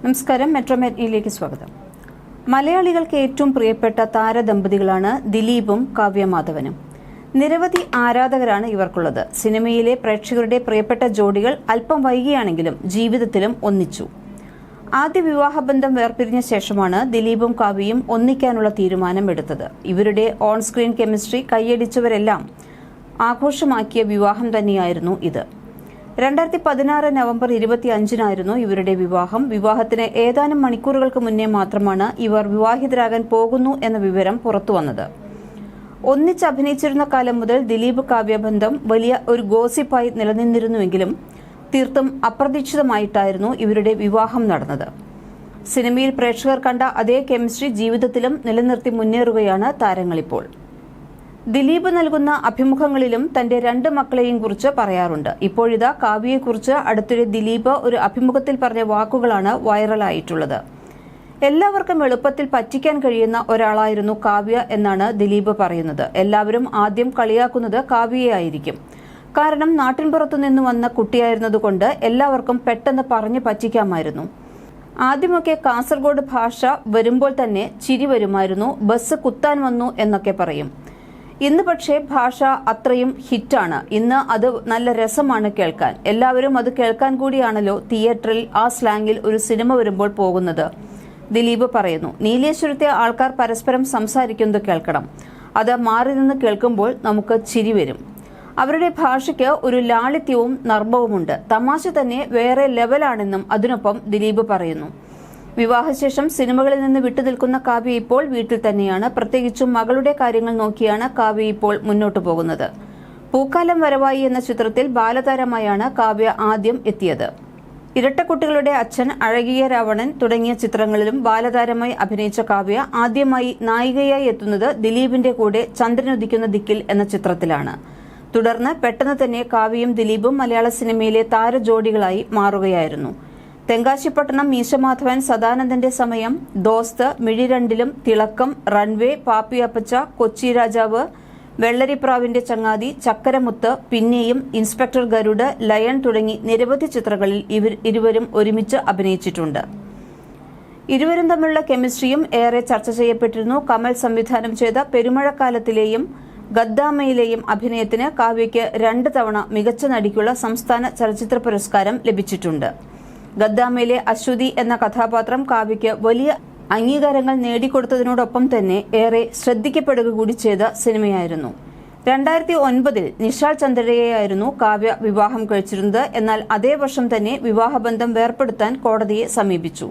നമസ്കാരം, മെട്രോമാറ്റിനിയിലേക്ക് സ്വാഗതം. മലയാളികൾക്ക് ഏറ്റവും പ്രിയപ്പെട്ട താരദമ്പതികളാണ് ദിലീപും കാവ്യമാധവനും. നിരവധി ആരാധകരാണ് ഇവർക്കുള്ളത്. സിനിമയിലെ പ്രേക്ഷകരുടെ പ്രിയപ്പെട്ട ജോഡികൾ അല്പം വൈകിയാണെങ്കിലും ജീവിതത്തിലും ഒന്നിച്ചു. ആദ്യ വിവാഹബന്ധം വേർപിരിഞ്ഞ ശേഷമാണ് ദിലീപും കാവ്യയും ഒന്നിക്കാനുള്ള തീരുമാനമെടുത്തത്. ഇവരുടെ ഓൺ സ്ക്രീൻ കെമിസ്ട്രി കൈയടിച്ചവരെല്ലാം ആഘോഷമാക്കിയ വിവാഹം തന്നെയായിരുന്നു ഇത്. 2016 നവംബർ 25-നായിരുന്നു ഇവരുടെ വിവാഹം. വിവാഹത്തിന് ഏതാനും മണിക്കൂറുകൾക്ക് മുന്നേ മാത്രമാണ് ഇവർ വിവാഹിതരാകാൻ പോകുന്നു എന്ന വിവരം പുറത്തുവന്നത്. ഒന്നിച്ച് അഭിനയിച്ചിരുന്ന കാലം മുതൽ ദിലീപ് കാവ്യബന്ധം വലിയ ഒരു ഗോസിപ്പായി നിലനിന്നിരുന്നുവെങ്കിലും തീർത്തും അപ്രതീക്ഷിതമായിട്ടായിരുന്നു ഇവരുടെ വിവാഹം നടന്നത്. സിനിമയിൽ പ്രേക്ഷകർ കണ്ട അതേ കെമിസ്ട്രി ജീവിതത്തിലും നിലനിർത്തി മുന്നേറുകയാണ് താരങ്ങളിപ്പോൾ. ദിലീപ് നൽകുന്ന അഭിമുഖങ്ങളിലും തന്റെ 2 മക്കളെയും കുറിച്ച് പറയാറുണ്ട്. ഇപ്പോഴിതാ കാവ്യയെക്കുറിച്ച് അടുത്തിടെ ദിലീപ് ഒരു അഭിമുഖത്തിൽ പറഞ്ഞ വാക്കുകളാണ് വൈറലായിട്ടുള്ളത്. എല്ലാവർക്കും എളുപ്പത്തിൽ പറ്റിക്കാൻ കഴിയുന്ന ഒരാളായിരുന്നു കാവ്യ എന്നാണ് ദിലീപ് പറയുന്നത്. എല്ലാവരും ആദ്യം കളിയാക്കുന്നത് കാവ്യയായിരിക്കും. കാരണം നാട്ടിൻപുറത്തു നിന്ന് വന്ന കുട്ടിയായിരുന്നതുകൊണ്ട് എല്ലാവർക്കും പെട്ടെന്ന് പറഞ്ഞു പറ്റിക്കാമായിരുന്നു. ആദ്യമൊക്കെ കാസർഗോഡ് ഭാഷ വരുമ്പോൾ തന്നെ ചിരി വരുമായിരുന്നു. ബസ് കുത്താൻ വന്നു എന്നൊക്കെ പറയും. ഇന്ന് പക്ഷേ ഭാഷ അത്രയും ഹിറ്റാണ്. ഇന്ന് അത് നല്ല രസമാണ് കേൾക്കാൻ. എല്ലാവരും അത് കേൾക്കാൻ കൂടിയാണല്ലോ തിയേറ്ററിൽ ആ സ്ലാങ്ങിൽ ഒരു സിനിമ വരുമ്പോൾ പോകുന്നത്. ദിലീപ് പറയുന്നു, നീലേശ്വരത്തെ ആൾക്കാർ പരസ്പരം സംസാരിക്കുന്നത് കേൾക്കണം. അത് മാറി നിന്ന് കേൾക്കുമ്പോൾ നമുക്ക് ചിരി വരും. അവരുടെ ഭാഷയ്ക്ക് ഒരു ലാളിത്യവും നർമ്മവുമുണ്ട്. തമാശ തന്നെ വേറെ ലെവലാണെന്നും അതിനൊപ്പം ദിലീപ് പറയുന്നു. വിവാഹശേഷം സിനിമകളിൽ നിന്ന് വിട്ടുനിൽക്കുന്ന കാവ്യ ഇപ്പോൾ വീട്ടിൽ തന്നെയാണ്. പ്രത്യേകിച്ചും മകളുടെ കാര്യങ്ങൾ നോക്കിയാണ് കാവ്യ ഇപ്പോൾ മുന്നോട്ടു പോകുന്നത്. പൂക്കാലം വരവായി എന്ന ചിത്രത്തിൽ ബാലതാരമായാണ് കാവ്യ ആദ്യം എത്തിയത്. ഇരട്ടക്കുട്ടികളുടെ അച്ഛൻ, അഴകിയ രാവണൻ തുടങ്ങിയ ചിത്രങ്ങളിലും ബാലതാരമായി അഭിനയിച്ച കാവ്യ ആദ്യമായി നായികയായി എത്തുന്നത് ദിലീപിന്റെ കൂടെ ചന്ദ്രനുദിക്കുന്ന ദിക്കിൽ എന്ന ചിത്രത്തിലാണ്. തുടർന്ന് പെട്ടെന്ന് തന്നെ കാവ്യയും ദിലീപും മലയാള സിനിമയിലെ താരജോഡികളായി മാറുകയായിരുന്നു. തെങ്കാശിപ്പട്ടണം, മീശമാധവൻ, സദാനന്ദന്റെ സമയം, ദോസ്ത്, മിഴിരണ്ടിലും, തിളക്കം, റൺവേ, പാപ്പിയപ്പച്ച, കൊച്ചി രാജാവ്, വെള്ളരിപ്രാവിന്റെ ചങ്ങാതി, ചക്കരമുത്ത്, പിന്നെയും, ഇൻസ്പെക്ടർ ഗരുഡ്, ലയൺ തുടങ്ങി നിരവധി ചിത്രങ്ങളിൽ ഇരുവരും ഒരുമിച്ച് അഭിനയിച്ചിട്ടുണ്ട്. ഇരുവരും തമ്മിലുള്ള കെമിസ്ട്രിയും ഏറെ ചർച്ച ചെയ്യപ്പെട്ടിരുന്നു. കമൽ സംവിധാനം ചെയ്ത പെരുമഴക്കാലത്തിലെയും ഗദ്ദാമയിലെയും അഭിനയത്തിന് കാവ്യയ്ക്ക് 2 തവണ മികച്ച നടിക്കുള്ള സംസ്ഥാന ചലച്ചിത്ര പുരസ്കാരം ലഭിച്ചിട്ടുണ്ട്. ഗദ്ദാമയിലെ അശ്വതി എന്ന കഥാപാത്രം കാവ്യയ്ക്ക് വലിയ അംഗീകാരങ്ങൾ നേടിക്കൊടുത്തതിനോടൊപ്പം തന്നെ ഏറെ ശ്രദ്ധിക്കപ്പെടുക കൂടി ചെയ്ത സിനിമയായിരുന്നു. 2009 നിഷാൽ ചന്ദ്രയെയായിരുന്നു കാവ്യ വിവാഹം കഴിച്ചിരുന്നത്. എന്നാൽ അതേ വർഷം തന്നെ വിവാഹബന്ധം വേർപെടുത്താൻ കോടതിയെ സമീപിച്ചു.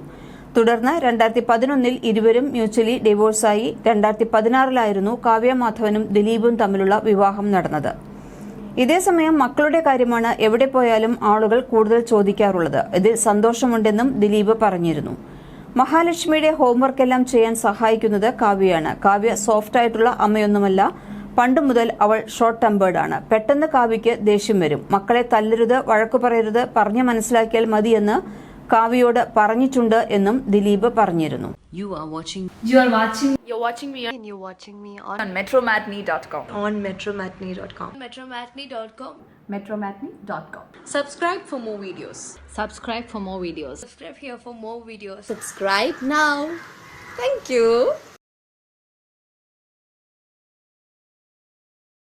തുടർന്ന് 2011 ഇരുവരും മ്യൂച്വലി ഡിവോഴ്സായി. 2016 കാവ്യമാധവനും ദിലീപും തമ്മിലുള്ള വിവാഹം നടന്നത്. ഇതേസമയം മക്കളുടെ കാര്യമാണ് എവിടെ പോയാലും ആളുകൾ കൂടുതൽ ചോദിക്കാറുള്ളത്. ഇതിൽ സന്തോഷമുണ്ടെന്നും ദിലീപ് പറഞ്ഞിരുന്നു. മഹാലക്ഷ്മിയുടെ ഹോംവർക്കെല്ലാം ചെയ്യാൻ സഹായിക്കുന്നത് കാവ്യയാണ്. കാവ്യ സോഫ്റ്റ് ആയിട്ടുള്ള അമ്മയൊന്നുമല്ല. പണ്ട് മുതൽ അവൾ ഷോർട്ട് ടെമ്പേർഡ് ആണ്. പെട്ടെന്ന് കാവ്യയ്ക്ക് ദേഷ്യം വരും. മക്കളെ തല്ലരുത്, വഴക്കു പറയരുത്, പറഞ്ഞു മനസ്സിലാക്കിയാൽ മതിയെന്ന് കാവ്യയോട് പറഞ്ഞിട്ടുണ്ട് എന്നും ദിലീപ് പറഞ്ഞിരുന്നു. You're watching me on metromatney.com. metromatney.com. Subscribe for more videos. Subscribe for more videos. Subscribe here for more videos. Subscribe now. Thank you.